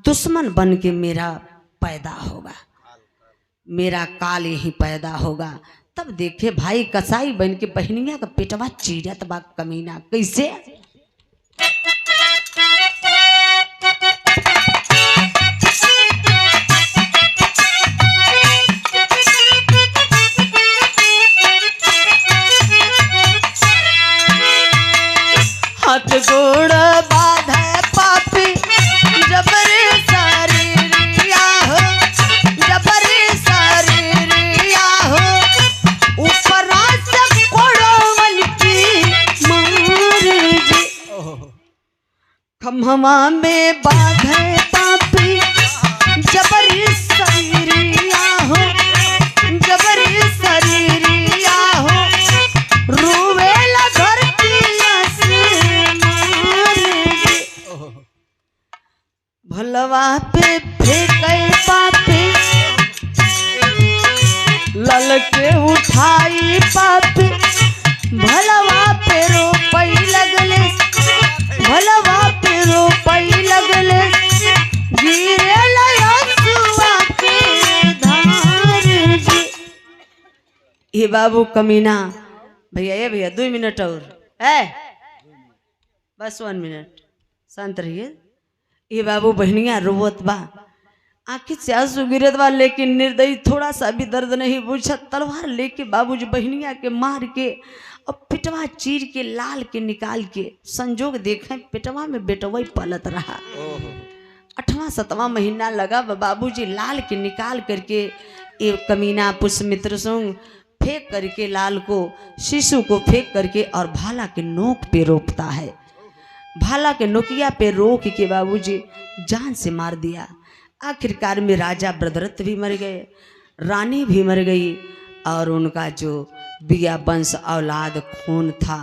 Speaker 1: दुश्मन बन के मेरा पैदा होगा, मेरा काल यही पैदा होगा। तब देखे भाई कसाई बन के बहनिया का पेटवा चीरत बा कमीना। कैसे? हाथ गोड़ बांधे पापी जबरी शरीरिया हो, जबरी शरीरिया हो, ऊपर से कोड़ोवल की मार जी। खम्हवा में बांधे पापी जबरी शरीरिया हो, जबरी शरीरिया हो, रुवेला घर भलवा पे फेंके पापी, ललके उठाई पापी, भलवा पे रोपई लगले, भलवा पे रोपई लगले, गिरे लयसुआ के धार जी। ये बाबू कमीना भैया, ये भैया 2 मिनट और है, बस 1 मिनट शांत रहिए। ये बाबू बहनिया रोवत बा, आंखी से आंसू गिरत बा, लेकिन निर्दयी थोड़ा सा भी दर्द नहीं बुझत। तलवार लेके बाबूजी बहनिया के मार के और पिटवा चीर के लाल के निकाल के, संजोग देखें पिटवा में बेटवा पलत रहा। 8वां 7वां महीना लगा बाबूजी लाल के निकाल करके ये कमीना पुष्यमित्र सुंग फेंक करके लाल को, शिशु को फेंक करके और भाला के नोक पे रोकता है। भाला के नोकिया पे रोक के बाबूजी जान से मार दिया। आखिरकार में राजा ब्रदरथ भी मर गए, रानी भी मर गई, और उनका जो बिया वंश औलाद खून था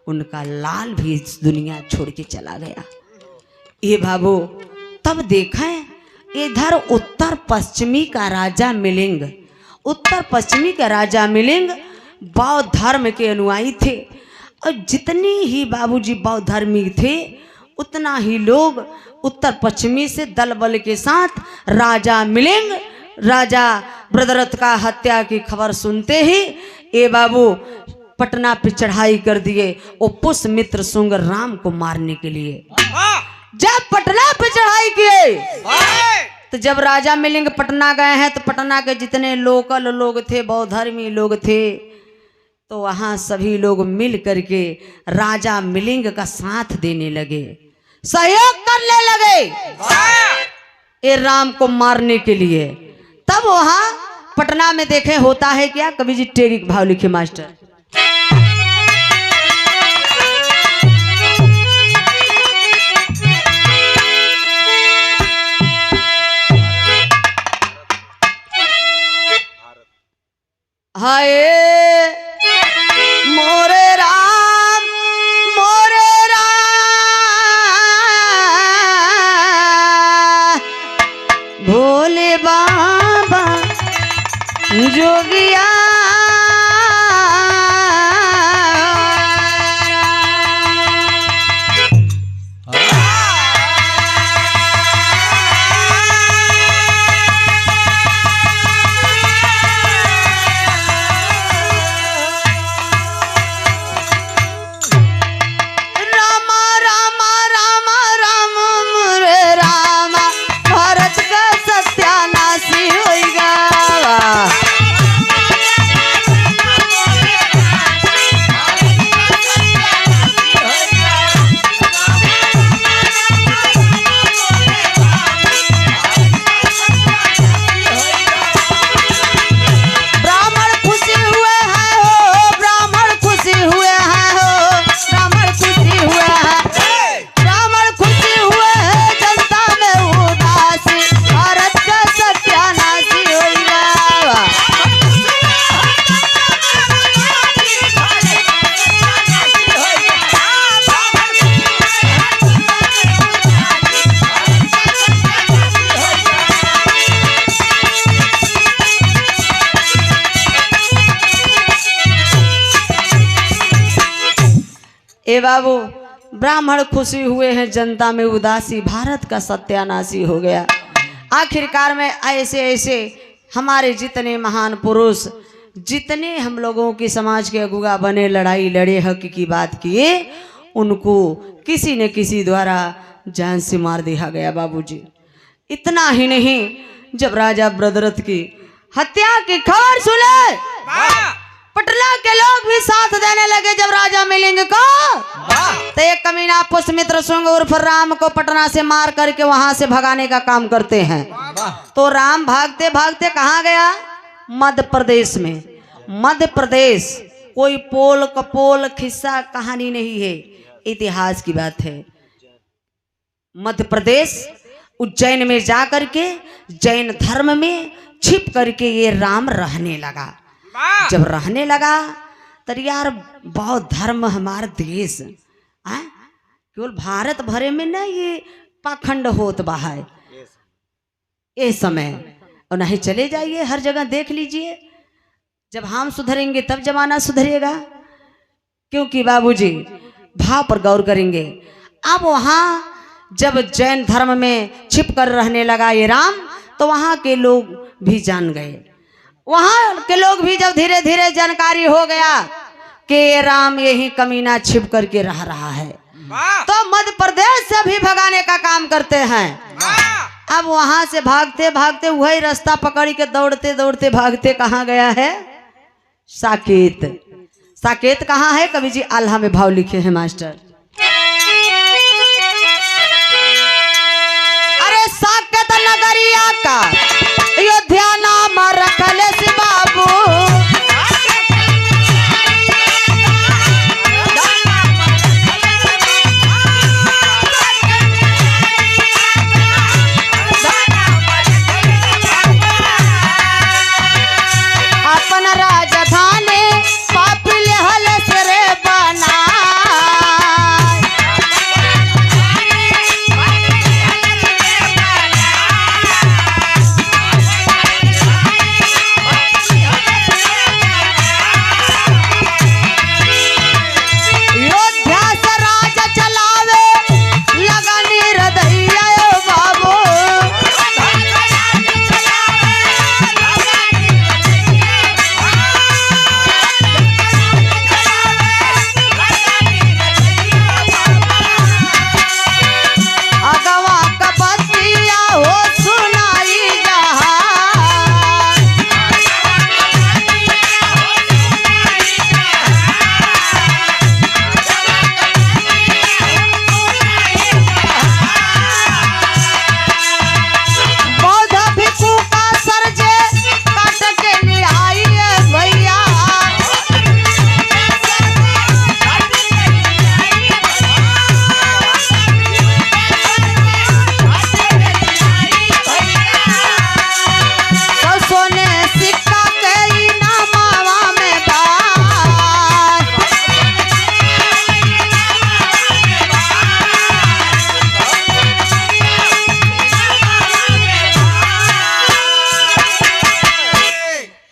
Speaker 1: उनका लाल भी इस दुनिया छोड़ के चला गया। ये बाबू तब देखें इधर उत्तर पश्चिमी का राजा मिलिंग, उत्तर पश्चिमी का राजा मिलिंग बौद्ध धर्म के अनुयायी थे, और जितनी ही बाबूजी बौद्ध धर्मी थे उतना ही लोग उत्तर पश्चिमी से दल बल के साथ राजा मिलिंग, राजा ब्रदरथ का हत्या की खबर सुनते ही ये बाबू पटना पे चढ़ाई कर दिए वो पुष्यमित्र सुंग राम को मारने के लिए। जब पटना पे चढ़ाई किए तो जब राजा मिलिंग पटना गए हैं तो पटना के जितने लोकल लोग थे, बौद्ध धर्मी लोग थे, तो वहां सभी लोग मिल करके राजा मिलिंग का साथ देने लगे, सहयोग करने लगे ये राम को मारने के लिए। तब वहां पटना में देखे होता है क्या, कवि जी टेरिक भाव लिखे मास्टर। हाय मोरे राम, मोरे राम, भोले बाबा जोगिया ए बाबू, ब्राह्मण खुशी हुए हैं, जनता में उदासी, भारत का सत्यानाशी हो गया। आखिरकार में ऐसे ऐसे हमारे जितने महान पुरुष, जितने हम लोगों की समाज के अगुआ बने, लड़ाई लड़े, हक की बात किए, उनको किसी न किसी द्वारा जान से मार दिया गया बाबूजी। इतना ही नहीं, जब राजा ब्रदरथ की हत्या की खबर सुने, पटना के लोग भी साथ देने लगे। जब राजा मिलेंगे को तो एक कमीना पुष्यमित्र शुंग उर्फ राम को पटना से मार करके वहां से भगाने का काम करते हैं। तो राम भागते भागते कहाँ गया? मध्य प्रदेश में। मध्य प्रदेश कोई पोल कपोल खिस्सा कहानी नहीं है, इतिहास की बात है। मध्य प्रदेश उज्जैन में जा करके जैन धर्म में छिप करके ये राम रहने लगा। जब रहने लगा तो यार बौद्ध धर्म हमारा देश केवल भारत भरे में ना ये पाखंड होत बहा है इस समय, और नहीं चले जाइए हर जगह देख लीजिए। जब हम सुधरेंगे तब जमाना सुधरेगा, क्योंकि बाबूजी भाव पर गौर करेंगे। अब वहां जब जैन धर्म में छिप कर रहने लगा ये राम, तो वहां के लोग भी जान गए। वहां के लोग भी जब धीरे धीरे जानकारी हो गया कि ये राम यही कमीना छिप करके रह रहा है, तो मध्य प्रदेश से भी भगाने का काम करते हैं। अब वहां से भागते भागते वही रास्ता पकड़ के दौड़ते दौड़ते भागते कहाँ गया है? साकेत। साकेत कहाँ है? कवि जी आल्हा में भाव लिखे हैं मास्टर। अरे साकेत नगरिया का अयोध्या नाम रखल से बाबू, अपन राजधानी पापी लेहल से रे बना।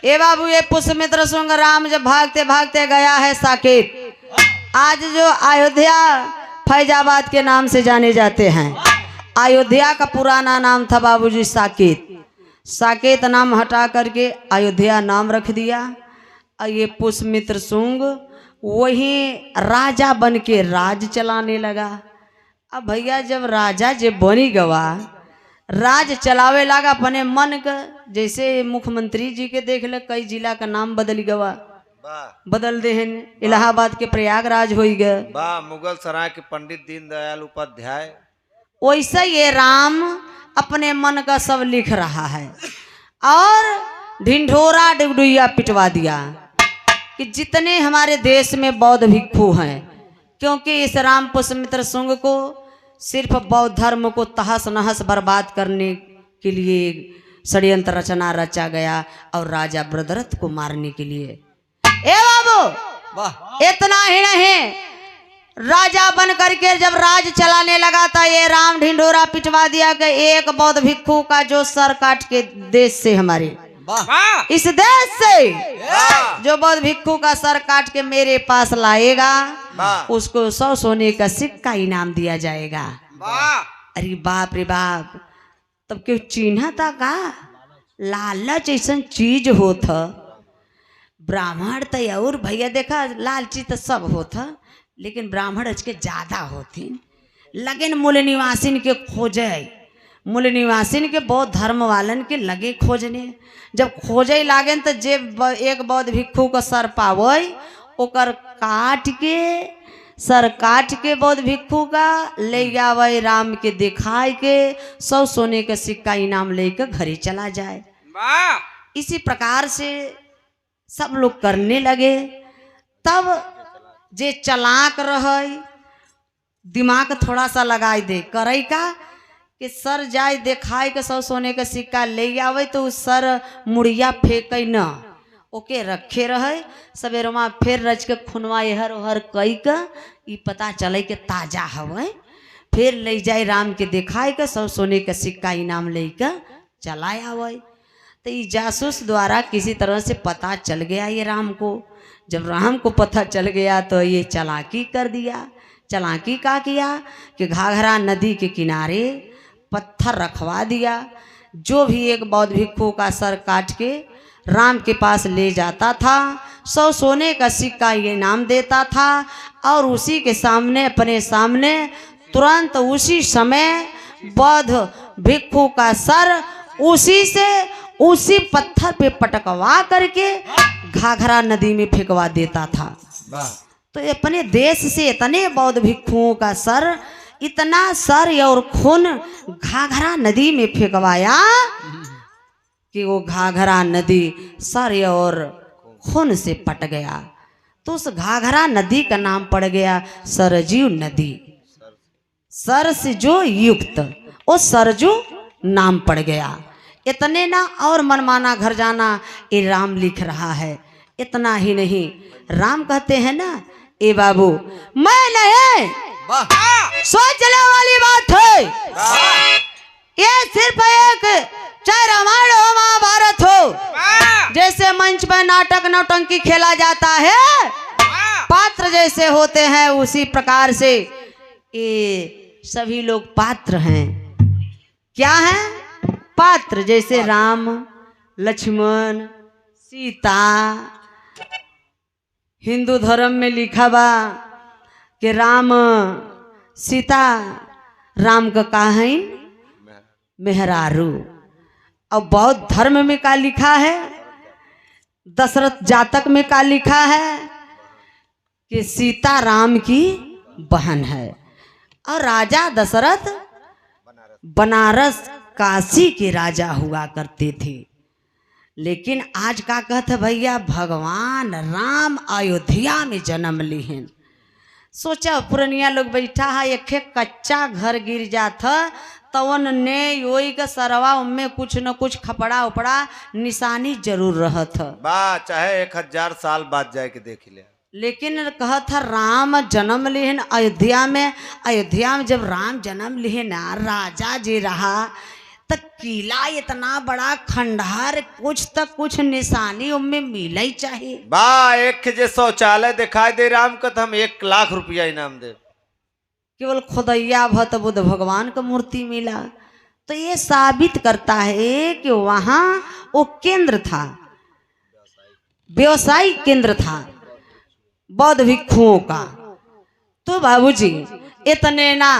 Speaker 1: ए बाबू, ये पुष्यमित्र शुंग राम जब भागते भागते गया है साकेत, आज जो अयोध्या फैजाबाद के नाम से जाने जाते हैं। अयोध्या का पुराना नाम था बाबूजी साकेत। साकेत नाम हटा करके अयोध्या नाम रख दिया। और ये पुष्यमित्र शुंग वही राजा बन के राज चलाने लगा। अब भैया जब राजा जब बनी गवा, राज चलावे लगा अपने मन का। जैसे मुख्यमंत्री जी के देख ले, कई जिला का नाम बदल गवा, बदल दे हैं। इलाहाबाद के प्रयागराज हो गए,
Speaker 2: मुगल सराय के पंडित दीनदयाल उपाध्याय।
Speaker 1: वैसे ये राम अपने मन का सब लिख रहा है और ढिंढोरा डुगडुइया पिटवा दिया कि जितने हमारे देश में बौद्ध भिक्षु हैं, क्योंकि इस राम पुष्यमित्र शुंग को सिर्फ बौद्ध धर्म को तहस नहस बर्बाद करने के लिए षड्यंत्र रचना रचा गया और राजा ब्रदरथ को मारने के लिए। ए बाबू, इतना ही नहीं, राजा बन करके जब राज चलाने लगा था ये राम ढिंढोरा पिटवा दिया कि एक बौद्ध भिक्षु का जो सर काट के देश से हमारे
Speaker 3: वाह
Speaker 1: इस देश से जो बौद्ध भिक्षु का सर काट के मेरे पास लाएगा उसको 100 सोने का सिक्का इनाम दिया जाएगा। अरे बाप रे बाप, तब क्यों चिन्ह था का लालच ऐसा चीज होत। ब्राह्मण तो और भैया देखा लालची तो सब होता, लेकिन ब्राह्मण आज के ज्यादा होती। लेकिन मूल निवासिन के खोजे, मूल निवासिन के बौद्ध धर्म वालन के लगे खोजने। जब खोजे लागे तो जे एक बौद्ध भिक्षु का सर पावे ओकर काट के सर काट के बौद्ध भिक्षु का ले आवे, राम के दिखाए के 100 सोने का सिक्का इनाम लेकर घरे चला जाए। इसी प्रकार से सब लोग करने लगे। तब जे चलाक रहे दिमाग थोड़ा सा लगाई दे करे का कि सर जाए दिखाए के 100 सोने का सिक्का ले आवे तो उस सर मुड़िया फेंके न, ओके रखे रहे। सवेरमा फिर रच के खुनवा एहर ओहर कई का ई पता चले के ताजा हवे, फिर ले जाए राम के दिखाए के 100 सोने का सिक्का इनाम लेकर चला आवे। तो ये जासूस द्वारा किसी तरह से पता चल गया ये राम को। जब राम को पता चल गया तो ये चालाकी कर दिया। चालाकी का किया कि घाघरा नदी के किनारे पत्थर रखवा दिया। जो भी एक बौद्ध भिक्षु का सर काट के राम के पास ले जाता था 100 सोने का सिक्का ये इनाम देता था, और उसी के सामने अपने सामने तुरंत उसी समय बौद्ध भिक्षु का सर उसी पत्थर पे पटकवा करके घाघरा नदी में फेंकवा देता था। तो अपने देश से इतने बौद्ध भिक्षुओं का सर, इतना सर और खून घाघरा नदी में फेंकवाया कि वो घाघरा नदी सर और खून से पट गया। तो उस घाघरा नदी का नाम पड़ गया सरजू नदी। सर से जो युक्त वो सरजू नाम पड़ गया। इतने ना और मनमाना घर जाना ये राम लिख रहा है। इतना ही नहीं, राम कहते हैं ना ए बाबू मैं नहीं सोचने वाली बात है, ये सिर्फ एक चाहे रामायण हो महाभारत हो, जैसे मंच पर नाटक नौटंकी खेला जाता है, पात्र जैसे होते हैं उसी प्रकार से ये सभी लोग पात्र हैं। क्या है? पात्र। जैसे राम लक्ष्मण सीता, हिंदू धर्म में लिखा बा कि राम सीता राम का काहन मेहरारू। और बौद्ध धर्म में क्या लिखा है? दशरथ जातक में क्या लिखा है कि सीता राम की बहन है। और राजा दशरथ बनारस काशी के राजा हुआ करते थे। लेकिन आज का कहते भैया भगवान राम अयोध्या में जन्म ली हैं। सोचा पुरनिया लोग बैठा है, एक कच्चा घर गिर जाता तवन ने योई का सरवा में कुछ न कुछ खपड़ा उपड़ा निशानी जरूर रहत
Speaker 2: बा, चाहे 1000 साल बाद जाए के देख ले।
Speaker 1: लेकिन कहा था राम जन्म लिहन अयोध्या में। अयोध्या में जब राम जन्म लिहन राजा जी रहा तो किला इतना बड़ा खंडहर, कुछ तक कुछ निशानी उनमें मिल ही चाहिए।
Speaker 2: बा एक जे शौचालय दिखाई दे राम का तो हम 1 लाख रुपया इनाम दे।
Speaker 1: केवल खुदैया भत बुद्ध भगवान का मूर्ति मिला। तो ये साबित करता है कि वहां वो केंद्र था, व्यवसायिक केंद्र था बौद्ध भिक्षुओं का। तो बाबूजी इतने ना,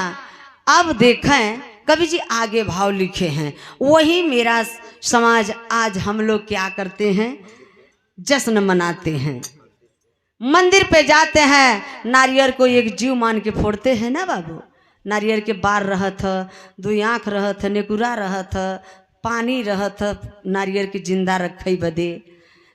Speaker 1: अब देखें कवि जी आगे भाव लिखे हैं। वही मेरा समाज आज हम लोग क्या करते हैं, जश्न मनाते हैं। मंदिर पे जाते हैं, नारियल को एक जीव मान के फोड़ते हैं ना बाबू। नारियल के बार रहत, 2 आँख रहत, नेकुरा रहत, पानी रहत, नारियल के जिंदा रखे बदे।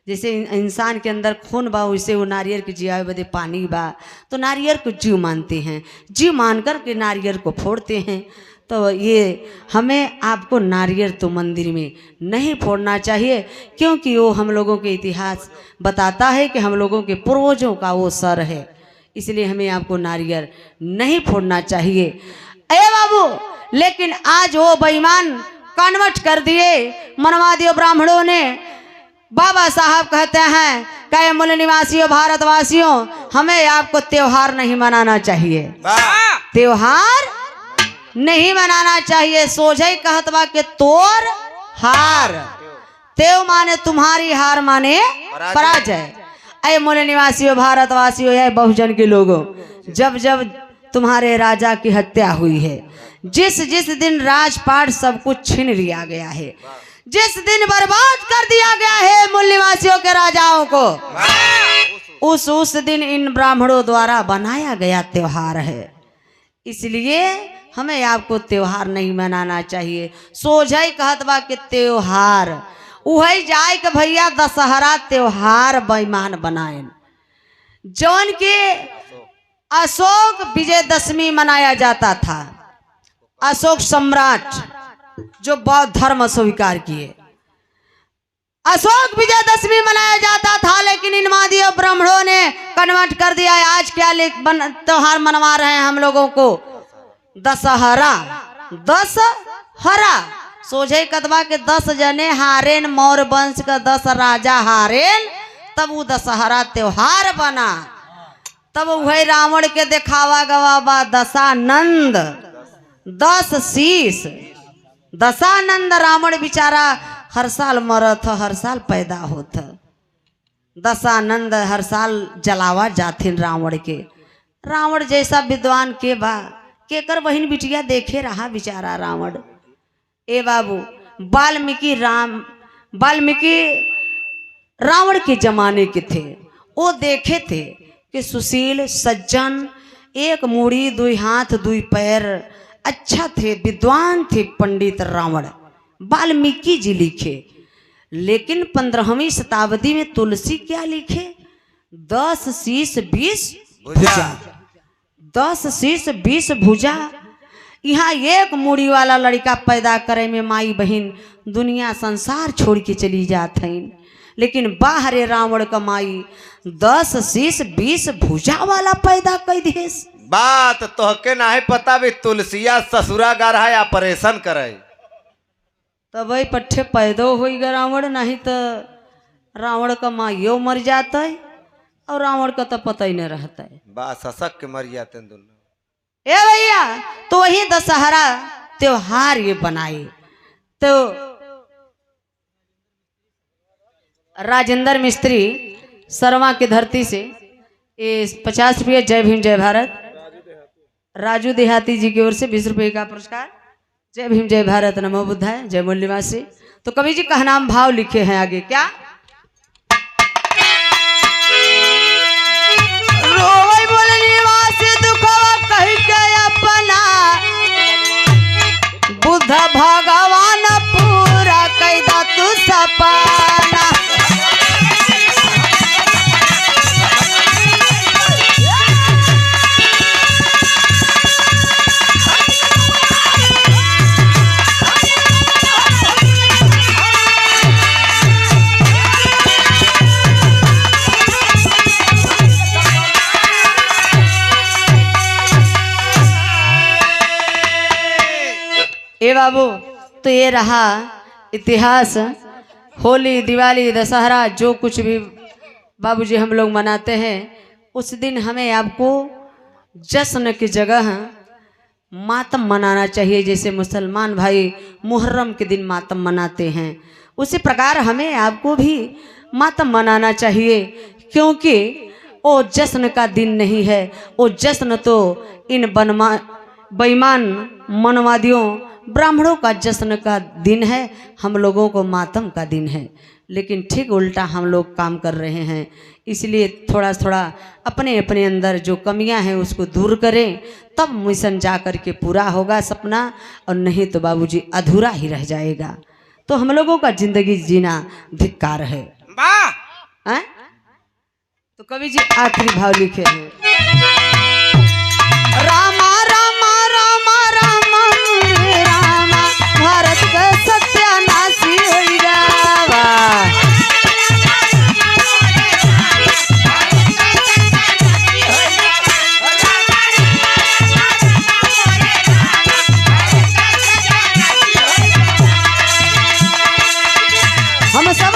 Speaker 1: जैसे इंसान के अंदर खून बा वैसे वो नारियल के जियावे बदे पानी बा। तो नारियल को जीव मानते हैं, जीव मान कर के नारियल को फोड़ते हैं। तो ये हमें आपको नारियल तो मंदिर में नहीं फोड़ना चाहिए, क्योंकि वो हम लोगों के इतिहास बताता है कि हम लोगों के पूर्वजों का वो सर है। इसलिए हमें आपको नारियल नहीं फोड़ना चाहिए। अरे बाबू, लेकिन आज वो बेईमान कन्वर्ट कर दिए, मनवा दिए ब्राह्मणों ने बाबा साहब कहते हैं कई मूल निवासियों भारतवासियों, हमें आपको त्योहार नहीं मनाना चाहिए, त्योहार नहीं मनाना चाहिए। सोझे कहत बा के तोर हार, तेव माने तुम्हारी, हार माने पराजय। अय मूल निवासियों भारतवासियों, यह बहुजन के लोगों, जब जब तुम्हारे राजा की हत्या हुई है, जिस जिस दिन राजपाट सब कुछ छीन लिया गया है, जिस दिन बर्बाद कर दिया गया है मूल निवासियों के राजाओं को, उस दिन इन ब्राह्मणों द्वारा बनाया गया त्योहार है। इसलिए हमें आपको त्योहार नहीं मनाना चाहिए। सोझई कहत बा के त्योहार उही जाए के भैया दशहरा त्योहार बेईमान बनाए, जौन के अशोक विजयदशमी मनाया जाता था। अशोक सम्राट जो बौद्ध धर्म स्वीकार किए, अशोक विजयदशमी मनाया जाता था, लेकिन इन मादियों ब्राह्मणों ने कन्वर्ट कर दिया। आज क्या त्योहार मनवा रहे हैं हम लोगों को? दशहरा। दशहरा सोझे कदवा के 10 जने हारेन, मौर्य वंश का 10 राजा हारेन, तब वो दशहरा त्योहार बना। तब वही रावण के दिखावा गवाबा दशानंद, 10 शीश। दशानंद रावण बेचारा हर साल मरत, हर साल पैदा होत। दशानंद हर साल जलावा जाथिन रावण के। रावण जैसा विद्वान के बा, केकर बहन बिटिया देखे रहा बेचारा रावण। ए बाबू, वाल्मीकि रावण के जमाने के थे। वो देखे थे कि सुशील सज्जन, एक मूड़ी 2 हाथ 2 पैर, अच्छा थे, विद्वान थे पंडित रावण। वाल्मीकि जी लिखे, लेकिन 15वीं शताब्दी में तुलसी क्या लिखे? 10 शीश 20 भुजा। 10 शीश 20 भुजा। यहाँ एक मूड़ी वाला लड़का पैदा करे में माई बहन दुनिया संसार छोड़ के चली जात हैं, लेकिन बाहरे रावण का माई 10 शीश 20 भुजा वाला पैदा कर दिए।
Speaker 2: बात तो के नहीं पता भी तुलसिया ससुरा गा रहा है ऑपरेशन करे,
Speaker 1: तब पट्टे पैदो हो गए रावण, नहीं तो रावण का माइयो मर जाता है और रावण का तो पता ही नहीं रहता है।
Speaker 2: बात ससक के मर जाते हैं दोनों।
Speaker 1: ए भैया, तो वही दशहरा त्योहार ये बनाए। तो राजेंद्र मिस्त्री शर्मा की धरती से 50 रुपये जय भीम जय भारत, राजू देहाती जी की ओर से 20 रुपये का पुरस्कार। जय भीम जय भारत, नमो बुद्धाय, जय मूल निवासी। तो कवि जी का नाम भाव लिखे हैं आगे, क्या? रोए मूल निवासी दुखवा कह के अपना, बुद्ध भगवान पूरा कैदा तू सपना। ए बाबू, तो ये रहा इतिहास। होली, दिवाली, दशहरा जो कुछ भी बाबूजी हम लोग मनाते हैं, उस दिन हमें आपको जश्न की जगह मातम मनाना चाहिए। जैसे मुसलमान भाई मुहर्रम के दिन मातम मनाते हैं, उसी प्रकार हमें आपको भी मातम मनाना चाहिए, क्योंकि वो जश्न का दिन नहीं है। वो जश्न तो इन बेईमान मनवादियों ब्राह्मणों का जश्न का दिन है, हम लोगों को मातम का दिन है। लेकिन ठीक उल्टा हम लोग काम कर रहे हैं। इसलिए थोड़ा थोड़ा अपने अपने अंदर जो कमियां हैं उसको दूर करें, तब मिशन जा कर के पूरा होगा सपना, और नहीं तो बाबूजी अधूरा ही रह जाएगा। तो हम लोगों का जिंदगी जीना धिक्कार है। तो कवि जी आखिरी भाव लिखे हैं, रामा रामा रामा रामा रामा, भारत का सत्यानाशी हो जावा। हम सब